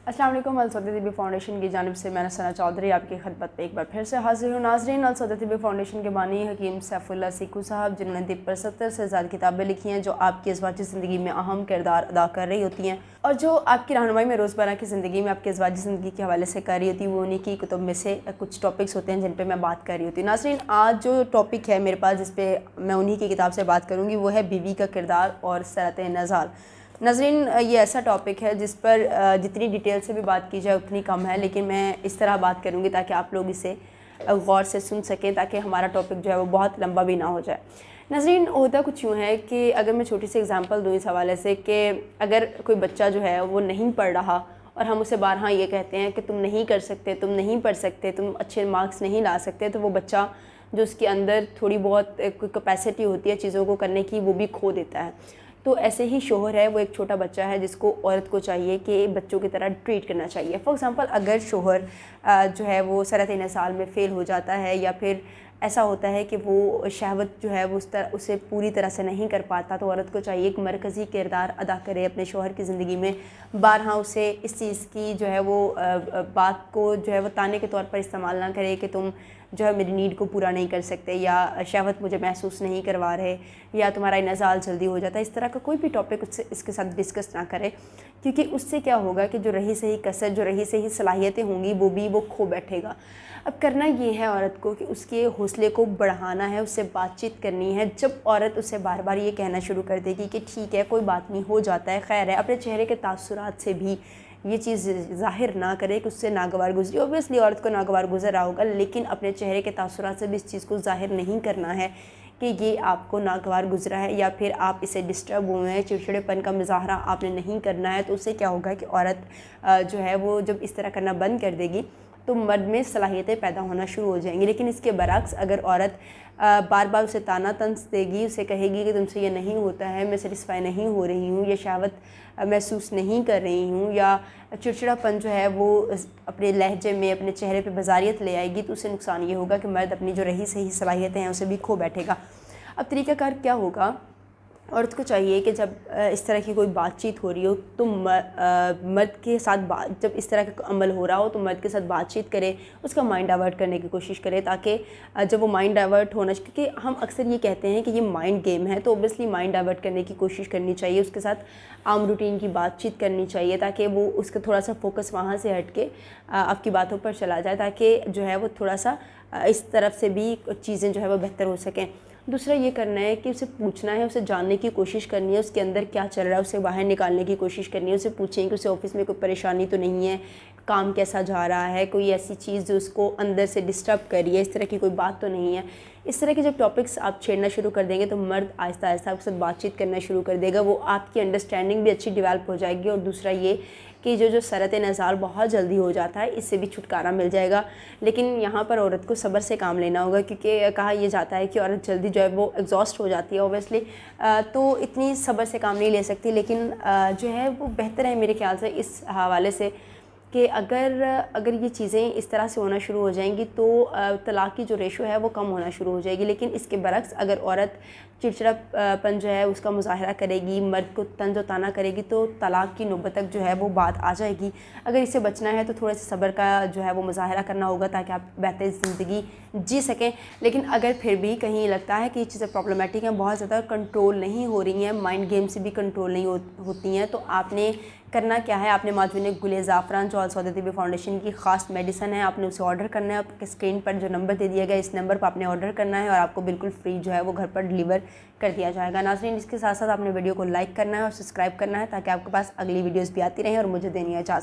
अस्सलाम वालेकुम। अलसौदा तिबी फाउंडेशन की जानिब से मैं सना चौधरी आपकी खिदमत में एक बार फिर से हाजिर हूँ। नाज़रीन, अलसौदा तिबी फाउंडेशन के बानी हकीम सैफुल्लाह सीकू साहब, जिन्होंने तिब पर 70 से ज़्यादा किताबें लिखी हैं जो आपकी अज़वाजी ज़िंदगी में अहम किरदार अदा कर रही होती हैं और जो आपकी रहनुमाई में रोज़मर्रा की ज़िंदगी में आपकी अज़वाजी ज़िंदगी के हवाले से कर रही होती है। वो उन्हीं की कुतुब में से कुछ टॉपिक्स होते हैं जिन पर मैं बात कर रही होती हूँ। नाज़रीन, आज जो टॉपिक है मेरे पास जिस पर मैं उन्हीं की किताब से बात करूँगी वो है बीवी का किरदार और सरत नज़ार। नाज़रीन, ये ऐसा टॉपिक है जिस पर जितनी डिटेल से भी बात की जाए उतनी कम है, लेकिन मैं इस तरह बात करूँगी ताकि आप लोग इसे गौर से सुन सकें, ताकि हमारा टॉपिक जो है वो बहुत लंबा भी ना हो जाए। नाज़रीन, होता कुछ यूँ है कि अगर मैं छोटी सी एग्जांपल दूँ इस हवाले से कि अगर कोई बच्चा जो है वो नहीं पढ़ रहा और हम उसे बारहा ये कहते हैं कि तुम नहीं कर सकते, तुम नहीं पढ़ सकते, तुम अच्छे मार्क्स नहीं ला सकते, तो वो बच्चा जो उसके अंदर थोड़ी बहुत कोई कैपेसिटी होती है चीज़ों को करने की, वो भी खो देता है। तो ऐसे ही शोहर है, वो एक छोटा बच्चा है जिसको औरत को चाहिए कि बच्चों की तरह ट्रीट करना चाहिए। फॉर एग्ज़ाम्पल, अगर शोहर जो है वो सरत नसाल में फ़ेल हो जाता है या फिर ऐसा होता है कि वो शहवत जो है वो उसे पूरी तरह से नहीं कर पाता, तो औरत को चाहिए एक मरकज़ी किरदार अदा करे अपने शोहर की ज़िंदगी में। बारहा उसे इस चीज़ की जो है वो बात को जो है वो ताने के तौर पर इस्तेमाल ना करे कि तुम जो है मेरी नीड को पूरा नहीं कर सकते, या शहवत मुझे महसूस नहीं करवा रहे, या तुम्हारा इनज़ाल जल्दी हो जाता है। इस तरह का कोई भी टॉपिक उससे इसके साथ डिस्कस ना करे, क्योंकि उससे क्या होगा कि जो रही सही कसर, जो रही सही सलाहियतें होंगी वो खो बैठेगा। अब करना ये है औरत को कि उसके हौसले को बढ़ाना है, उससे बातचीत करनी है। जब औरत उसे बार बार ये कहना शुरू कर देगी कि ठीक है, कोई बात नहीं, हो जाता है, खैर है, अपने चेहरे के तासुरात से भी ये चीज़ ज़ाहिर ना करे कि उससे नागवार गुजरी। ऑब्वियसली औरत को नागवार गुजर रहा होगा, लेकिन अपने चेहरे के तासुरात से भी इस चीज़ को ज़ाहिर नहीं करना है कि ये आपको नागवार गुजरा है या फिर आप इसे डिस्टर्ब हुए हैं। चिड़चिड़ेपन का मुजाहरा आपने नहीं करना है। तो उससे क्या होगा कि औरत जो है वो जब इस तरह करना बंद कर देगी तो मर्द में सलाहियतें पैदा होना शुरू हो जाएंगी। लेकिन इसके बरक्स अगर औरत बार बार उसे ताना तंज देगी, उसे कहेगी कि तुमसे ये नहीं होता है, मैं सेटिस्फाई नहीं हो रही हूँ, या शहवत महसूस नहीं कर रही हूँ, या चिड़चिड़ापन जो है वो अपने लहजे में अपने चेहरे पे बज़ारियत ले आएगी, तो उससे नुकसान ये होगा कि मर्द अपनी जो रही सही सलाहियतें हैं उसे भी खो बैठेगा। अब तरीक़ाकार क्या होगा? औरत को चाहिए कि जब इस तरह की कोई बातचीत हो रही हो तो मर्द के साथ जब इस तरह का अमल हो रहा हो तो मर्द के साथ बातचीत करे, उसका माइंड डाइवर्ट करने की कोशिश करे, ताकि जब वो माइंड डाइवर्ट होना, क्योंकि हम अक्सर ये कहते हैं कि ये माइंड गेम है, तो ओबियसली माइंड डाइवर्ट करने की कोशिश करनी चाहिए। उसके साथ आम रूटीन की बातचीत करनी चाहिए ताकि वो उसका थोड़ा सा फोकस वहाँ से हट के आपकी बातों पर चला जाए, ताकि जो है वो थोड़ा सा इस तरफ से भी चीज़ें जो है वो बेहतर हो सकें। दूसरा ये करना है कि उसे पूछना है, उसे जानने की कोशिश करनी है, उसके अंदर क्या चल रहा है उसे बाहर निकालने की कोशिश करनी है। उसे पूछें कि उसे ऑफिस में कोई परेशानी तो नहीं है, काम कैसा जा रहा है, कोई ऐसी चीज़ जो उसको अंदर से डिस्टर्ब कर रही है, इस तरह की कोई बात तो नहीं है। इस तरह के जब टॉपिक्स आप छेड़ना शुरू कर देंगे तो मर्द आहिस्ता आहिस्ता आपके साथ बातचीत करना शुरू कर देगा, वो आपकी अंडरस्टैंडिंग भी अच्छी डेवलप हो जाएगी। और दूसरा ये कि जो सरत नज़ार बहुत जल्दी हो जाता है, इससे भी छुटकारा मिल जाएगा। लेकिन यहाँ पर औरत को सब्र से काम लेना होगा, क्योंकि कहा यह जाता है कि औरत जल्दी जो है वो एग्जॉस्ट हो जाती है ओबियसली, तो इतनी सब्र से काम नहीं ले सकती। लेकिन जो है वो बेहतर है मेरे ख्याल से इस हवाले से कि अगर ये चीज़ें इस तरह से होना शुरू हो जाएंगी तो तलाक़ की जो रेशो है वो कम होना शुरू हो जाएगी। लेकिन इसके बरक्स अगर औरत चिड़चिड़ापन जो है उसका मुज़ाहरा करेगी, मर्द को तंज व ताना करेगी, तो तलाक़ की नौबत तक जो है वो बात आ जाएगी। अगर इससे बचना है तो थोड़े से सब्र का जो है वो मुज़ाहरा करना होगा ताकि आप बेहतर ज़िंदगी जी सकें। लेकिन अगर फिर भी कहीं लगता है कि ये चीज़ें प्रॉब्लमेटिक हैं, बहुत ज़्यादा कंट्रोल नहीं हो रही हैं, माइंड गेम से भी कंट्रोल नहीं होती हैं, तो आपने करना क्या है, आपने माजुन गुल ज़ाफ़रान जो अलसौदा तिबी फाउंडेशन की ख़ास मेडिसन है, आपने उसे ऑर्डर करना है। आपके स्क्रीन पर जो नंबर दे दिया गया इस नंबर पर आपने ऑर्डर करना है और आपको बिल्कुल फ्री जो है वो घर पर डिलीवर कर दिया जाएगा। नाज़रीन, इसके साथ साथ आपने वीडियो को लाइक करना है और सब्सक्राइब करना है ताकि आपके पास अगली वीडियोज़ भी आती रहें और मुझे देनी है इजाज़त।